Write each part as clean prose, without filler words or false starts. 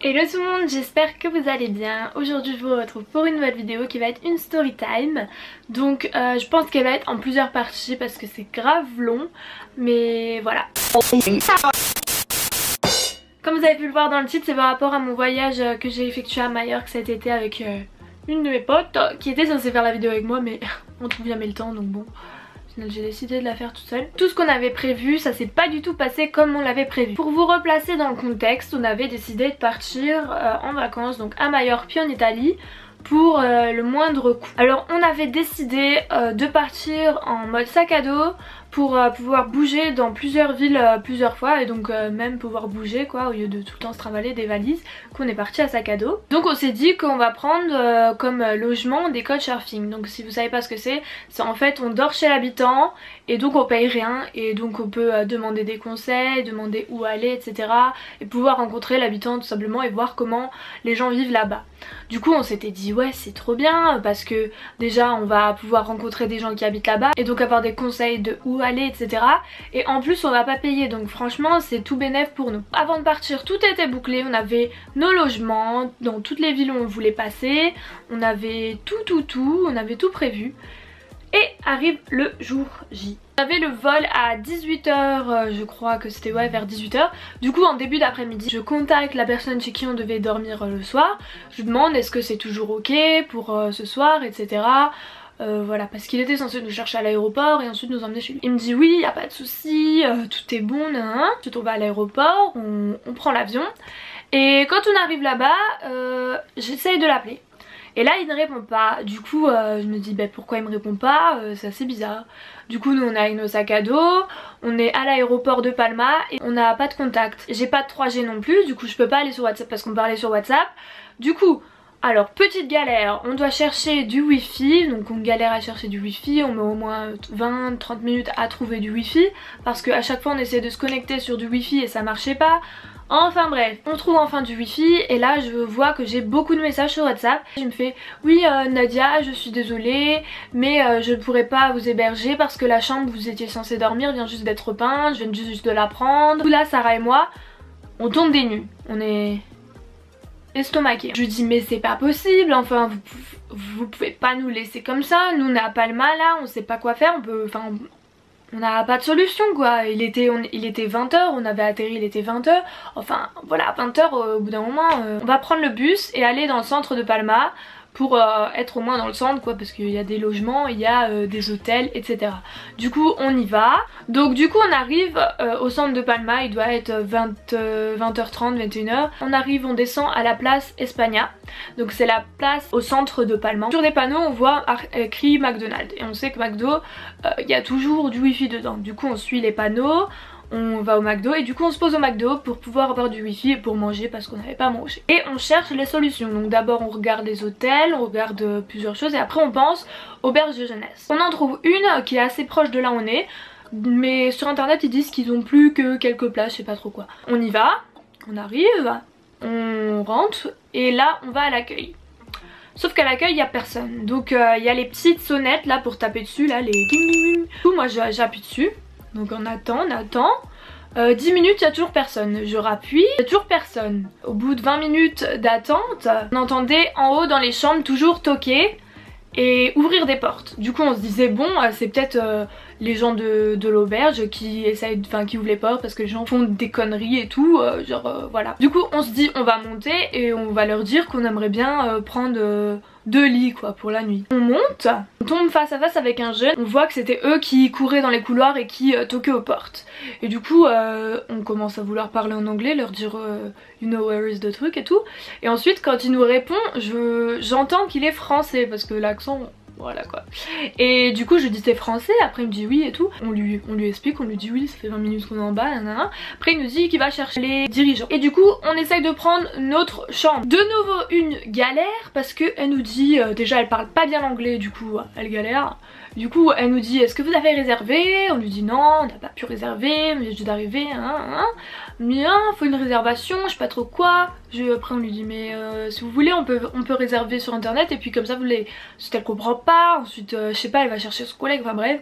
Hello tout le monde, j'espère que vous allez bien. Aujourd'hui je vous retrouve pour une nouvelle vidéo qui va être une story time. Donc je pense qu'elle va être en plusieurs parties parce que c'est grave long. Mais voilà. Comme vous avez pu le voir dans le titre, c'est par rapport à mon voyage que j'ai effectué à Majorque cet été avec une de mes potes qui était censée faire la vidéo avec moi, mais on trouve jamais le temps, donc bon, j'ai décidé de la faire toute seule. Tout ce qu'on avait prévu, ça s'est pas du tout passé comme on l'avait prévu. Pour vous replacer dans le contexte, on avait décidé de partir en vacances, donc à Majorque puis en Italie, pour le moindre coût. Alors on avait décidé de partir en mode sac à dos pour pouvoir bouger dans plusieurs villes plusieurs fois, et donc même pouvoir bouger quoi, au lieu de tout le temps se travailler des valises, qu'on est parti à sac à dos. Donc on s'est dit qu'on va prendre comme logement des couchsurfing. Donc si vous savez pas ce que c'est en fait on dort chez l'habitant et donc on paye rien, et donc on peut demander des conseils, demander où aller, etc. et pouvoir rencontrer l'habitant tout simplement et voir comment les gens vivent là-bas. Du coup on s'était dit ouais c'est trop bien parce que déjà on va pouvoir rencontrer des gens qui habitent là-bas et donc avoir des conseils de où aller, etc. Et en plus on va pas payer, donc franchement c'est tout bénef pour nous. Avant de partir tout était bouclé, on avait nos logements dans toutes les villes où on voulait passer, on avait tout, on avait tout prévu. Et arrive le jour J. On avait le vol à 18 h, je crois que c'était ouais vers 18 h. Du coup en début d'après-midi je contacte la personne chez qui on devait dormir le soir. Je lui demande est-ce que c'est toujours ok pour ce soir, etc. Voilà, parce qu'il était censé nous chercher à l'aéroport et ensuite nous emmener chez lui. Il me dit oui, y a pas de souci, tout est bon, Ensuite on va à l'aéroport, on prend l'avion. Et quand on arrive là-bas, j'essaye de l'appeler. Et là il ne répond pas, du coup je me dis bah, pourquoi il me répond pas, c'est assez bizarre. Du coup nous on est avec nos sacs à dos, on est à l'aéroport de Palma et on n'a pas de contact. J'ai pas de 3G non plus, du coup je peux pas aller sur WhatsApp parce qu'on parlait sur WhatsApp. Du coup, alors petite galère, on doit chercher du wifi, donc on galère à chercher du wifi, on met au moins 20-30 minutes à trouver du wifi parce qu'à chaque fois on essaie de se connecter sur du wifi et ça marchait pas. Enfin bref, on trouve enfin du wifi et là je vois que j'ai beaucoup de messages sur WhatsApp. Je me fais oui Nadia, je suis désolée mais je ne pourrais pas vous héberger parce que la chambre où vous étiez censée dormir vient juste d'être peinte, je viens juste de la prendre. Là Sarah et moi on tombe des nues, on est estomaqués. Je lui dis mais c'est pas possible, enfin vous pouvez pas nous laisser comme ça, nous on est à Palma là, on sait pas quoi faire, on n'a pas de solution quoi. Il était 20 h, on avait atterri, il était 20 h. Enfin voilà, 20 h au bout d'un moment on va prendre le bus et aller dans le centre de Palma pour être au moins dans le centre quoi, parce qu'il y a des logements, il y a des hôtels, etc. Du coup on y va. Donc du coup on arrive au centre de Palma, il doit être 20h30, 21 h. On arrive, on descend à la place España. Donc c'est la place au centre de Palma. Sur des panneaux on voit écrit McDonald's et on sait que McDo il y a toujours du wifi dedans. Du coup on suit les panneaux, on va au McDo et du coup on se pose au McDo pour pouvoir avoir du wifi et pour manger parce qu'on n'avait pas mangé. Et on cherche les solutions, donc d'abord on regarde les hôtels, on regarde plusieurs choses et après on pense auberge de jeunesse. On en trouve une qui est assez proche de là où on est, mais sur internet ils disent qu'ils ont plus que quelques places, je sais pas trop quoi. On y va, on arrive, on rentre et là on va à l'accueil. Sauf qu'à l'accueil il y a personne, donc il y a les petites sonnettes là pour taper dessus, là les ding ding ding. Du coup moi j'appuie dessus. Donc on attend, 10 minutes, il n'y a toujours personne. Je rappuie, il n'y a toujours personne. Au bout de 20 minutes d'attente, on entendait en haut dans les chambres toujours toquer et ouvrir des portes. Du coup on se disait bon c'est peut-être les gens de l'auberge qui essayent, qui ouvrent les portes parce que les gens font des conneries et tout, voilà. Du coup on se dit on va monter et on va leur dire qu'on aimerait bien prendre 2 lits quoi pour la nuit. On monte, on tombe face à face avec un jeune, on voit que c'était eux qui couraient dans les couloirs et qui toquaient aux portes. Et du coup on commence à vouloir parler en anglais, leur dire you know where is the truc et tout. Et ensuite quand il nous répond j'entends qu'il est français parce que l'accent voilà quoi. Et du coup je dis t'es français, après il me dit oui et tout. On lui explique, on lui dit oui ça fait 20 minutes qu'on est en bas, nanana. Après il nous dit qu'il va chercher les dirigeants. Et du coup on essaye de prendre notre chambre. De nouveau une galère parce que elle nous dit, déjà elle parle pas bien l'anglais, du coup elle galère. Du coup elle nous dit est-ce que vous avez réservé? On lui dit non on n'a pas pu réserver, mais juste d'arriver, mais faut une réservation, je sais pas trop quoi. Après on lui dit mais si vous voulez on peut réserver sur internet et puis comme ça vous les... Si elle comprend pas, ensuite je sais pas elle va chercher son collègue, enfin bref.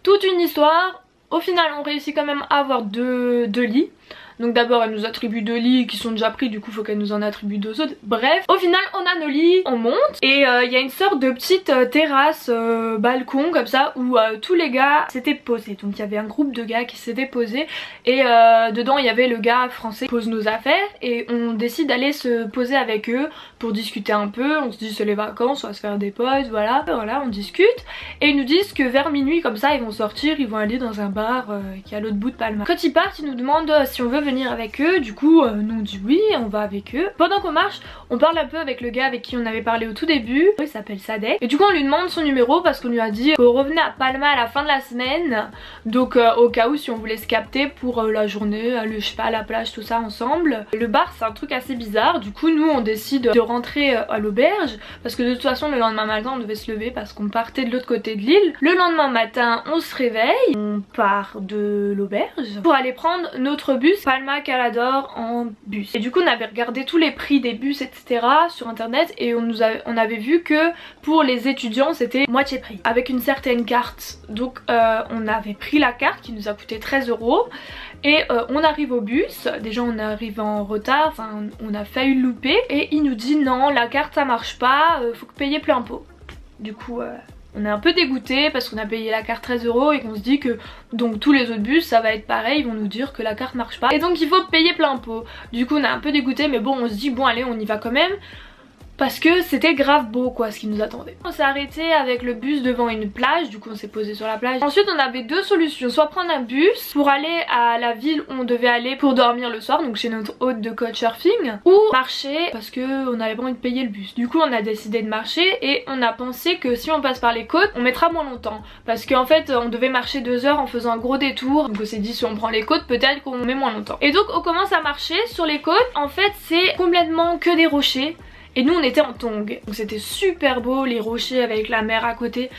Toute une histoire. Au final on réussit quand même à avoir deux lits. Donc d'abord elle nous attribue 2 lits qui sont déjà pris, du coup faut qu'elle nous en attribue 2 autres. Bref, au final on a nos lits, on monte et il y a une sorte de petite terrasse, balcon comme ça où tous les gars s'étaient posés. Donc il y avait un groupe de gars qui s'étaient posés et dedans il y avait le gars français qui pose nos affaires et on décide d'aller se poser avec eux pour discuter un peu. On se dit c'est les vacances, on va se faire des potes, voilà on discute et ils nous disent que vers minuit comme ça ils vont sortir, ils vont aller dans un bar qui est à l'autre bout de Palma. Quand ils partent ils nous demandent si on veut venir avec eux, du coup nous on dit oui, on va avec eux. Pendant qu'on marche on parle un peu avec le gars avec qui on avait parlé au tout début, il s'appelle Sadek et du coup on lui demande son numéro parce qu'on lui a dit qu'on revenait à Palma à la fin de la semaine, donc au cas où si on voulait se capter pour la journée, aller je sais pas à la plage tout ça ensemble. Le bar c'est un truc assez bizarre, du coup nous on décide de rentrer à l'auberge parce que de toute façon le lendemain matin on devait se lever parce qu'on partait de l'autre côté de l'île. Le lendemain matin on se réveille, on part de l'auberge pour aller prendre notre bus Palma Calador en bus. Et du coup on avait regardé tous les prix des bus etc sur internet et on avait vu que pour les étudiants c'était moitié prix avec une certaine carte. Donc on avait pris la carte qui nous a coûté 13 € et on arrive au bus, déjà on arrive en retard, enfin on a failli le louper et il nous dit non la carte ça marche pas, faut que payer plein pot. Du coup on est un peu dégoûté parce qu'on a payé la carte 13 € et qu'on se dit que donc tous les autres bus ça va être pareil, ils vont nous dire que la carte marche pas et donc il faut payer plein pot. Du coup on est un peu dégoûté mais bon on se dit bon allez on y va quand même. Parce que c'était grave beau quoi ce qui nous attendait. On s'est arrêté avec le bus devant une plage, du coup on s'est posé sur la plage. Ensuite on avait deux solutions, soit prendre un bus pour aller à la ville où on devait aller pour dormir le soir, donc chez notre hôte de couchsurfing, ou marcher parce que on n'avait pas envie de payer le bus. Du coup on a décidé de marcher et on a pensé que si on passe par les côtes on mettra moins longtemps. Parce qu'en fait on devait marcher 2 heures en faisant un gros détour, donc on s'est dit si on prend les côtes peut-être qu'on met moins longtemps. Et donc on commence à marcher sur les côtes, en fait c'est complètement que des rochers. Et nous on était en tongs, donc c'était super beau, les rochers avec la mer à côté,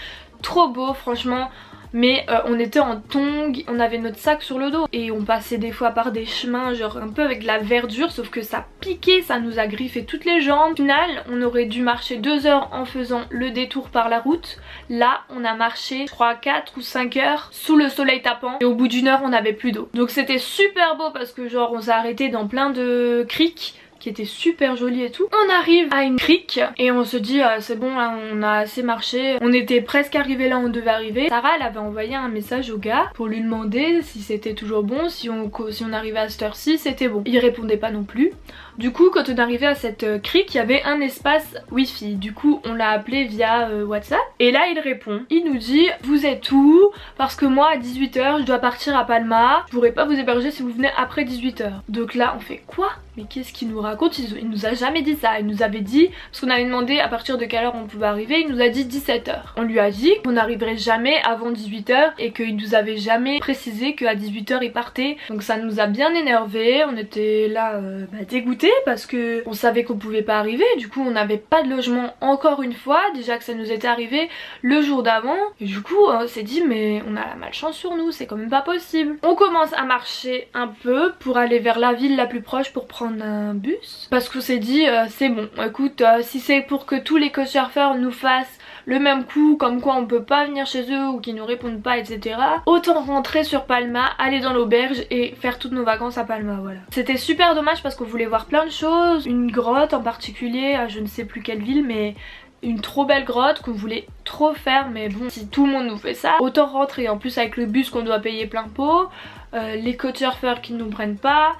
trop beau franchement. Mais on était en tongs, on avait notre sac sur le dos et on passait des fois par des chemins genre un peu avec de la verdure, sauf que ça piquait, ça nous a griffé toutes les jambes. Au final on aurait dû marcher 2 heures en faisant le détour par la route. Là on a marché je crois 4 ou 5 heures sous le soleil tapant et au bout d'1 heure on n'avait plus d'eau. Donc c'était super beau parce que genre on s'est arrêté dans plein de criques qui était super jolie et tout. On arrive à une crique et on se dit c'est bon là on a assez marché, on était presque arrivé là où on devait arriver. Sarah elle avait envoyé un message au gars pour lui demander si c'était toujours bon, si on arrivait à cette heure-ci c'était bon. Il répondait pas non plus. Du coup quand on arrivait à cette crique il y avait un espace wifi, du coup on l'a appelé via WhatsApp et là il répond, il nous dit vous êtes où, parce que moi à 18 h je dois partir à Palma, je pourrais pas vous héberger si vous venez après 18 h. Donc là on fait quoi, mais qu'est-ce qu'il nous raconte, il nous a jamais dit ça, il nous avait dit, parce qu'on avait demandé à partir de quelle heure on pouvait arriver, il nous a dit 17 h. On lui a dit qu'on n'arriverait jamais avant 18 h et qu'il nous avait jamais précisé qu'à 18 h il partait. Donc ça nous a bien énervé, on était là dégoûtés parce que on savait qu'on pouvait pas arriver, du coup on n'avait pas de logement encore une fois, déjà que ça nous était arrivé le jour d'avant et du coup on s'est dit mais on a la malchance sur nous, c'est quand même pas possible. On commence à marcher un peu pour aller vers la ville la plus proche pour prendre un bus parce qu'on s'est dit c'est bon, écoute si c'est pour que tous les couchsurfers nous fassent le même coup, comme quoi on peut pas venir chez eux ou qu'ils nous répondent pas etc, autant rentrer sur Palma, aller dans l'auberge et faire toutes nos vacances à Palma, voilà. C'était super dommage parce qu'on voulait voir plein de choses, une grotte en particulier à je ne sais plus quelle ville, mais une trop belle grotte qu'on voulait trop faire, mais bon si tout le monde nous fait ça autant rentrer, en plus avec le bus qu'on doit payer plein pot, les couchsurfers qui ne nous prennent pas.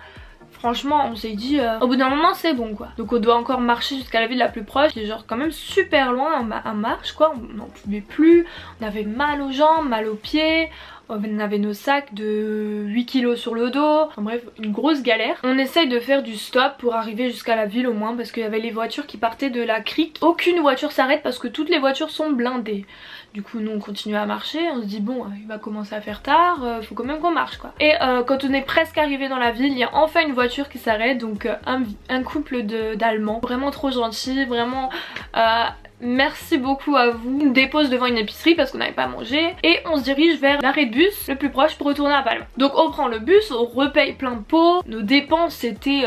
Franchement on s'est dit au bout d'un moment c'est bon quoi. Donc on doit encore marcher jusqu'à la ville la plus proche, c'est genre quand même super loin en marche quoi, on n'en pouvait plus, on avait mal aux jambes, mal aux pieds, on avait nos sacs de 8 kg sur le dos, enfin bref une grosse galère. On essaye de faire du stop pour arriver jusqu'à la ville au moins parce qu'il y avait les voitures qui partaient de la crique, aucune voiture s'arrête parce que toutes les voitures sont blindées. Du coup nous on continue à marcher, on se dit bon il va commencer à faire tard, faut quand même qu'on marche quoi. Et quand on est presque arrivé dans la ville, il y a enfin une voiture qui s'arrête, donc un couple d'Allemands, vraiment trop gentils, vraiment merci beaucoup à vous. On dépose devant une épicerie parce qu'on n'avait pas mangé et on se dirige vers l'arrêt de bus le plus proche pour retourner à Palma. Donc on prend le bus, on repaye plein pot, nos dépenses c'était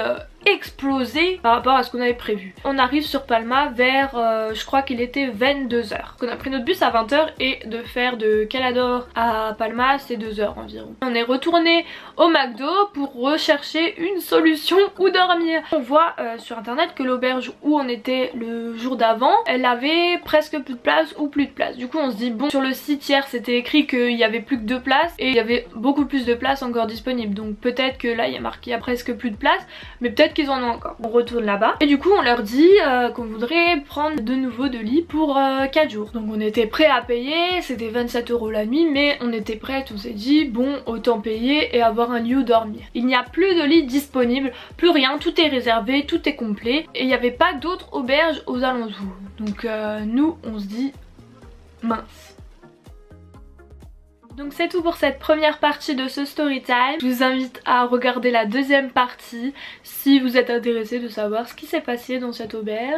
explosé par rapport à ce qu'on avait prévu. On arrive sur Palma vers, je crois qu'il était 22h. On a pris notre bus à 20h et de faire de Calador à Palma c'est 2h environ. On est retourné au McDo pour rechercher une solution où dormir. On voit sur internet que l'auberge où on était le jour d'avant, elle avait presque plus de place ou plus de place. Du coup on se dit bon, sur le site hier c'était écrit qu'il y avait plus que 2 places et il y avait beaucoup plus de places encore disponibles. Donc peut-être que là il y a marqué il y a presque plus de place, mais peut-être qu'ils en ont encore. On retourne là-bas et du coup on leur dit qu'on voudrait prendre de nouveau de lits pour 4 jours. Donc on était prêt à payer, c'était 27 € la nuit, mais on était prêts, on s'est dit bon autant payer et avoir un lieu où dormir. Il n'y a plus de lits disponibles, plus rien, tout est réservé, tout est complet et il n'y avait pas d'autres auberges aux alentours. Donc nous on se dit mince. Donc c'est tout pour cette première partie de ce story time. Je vous invite à regarder la deuxième partie si vous êtes intéressé de savoir ce qui s'est passé dans cette auberge.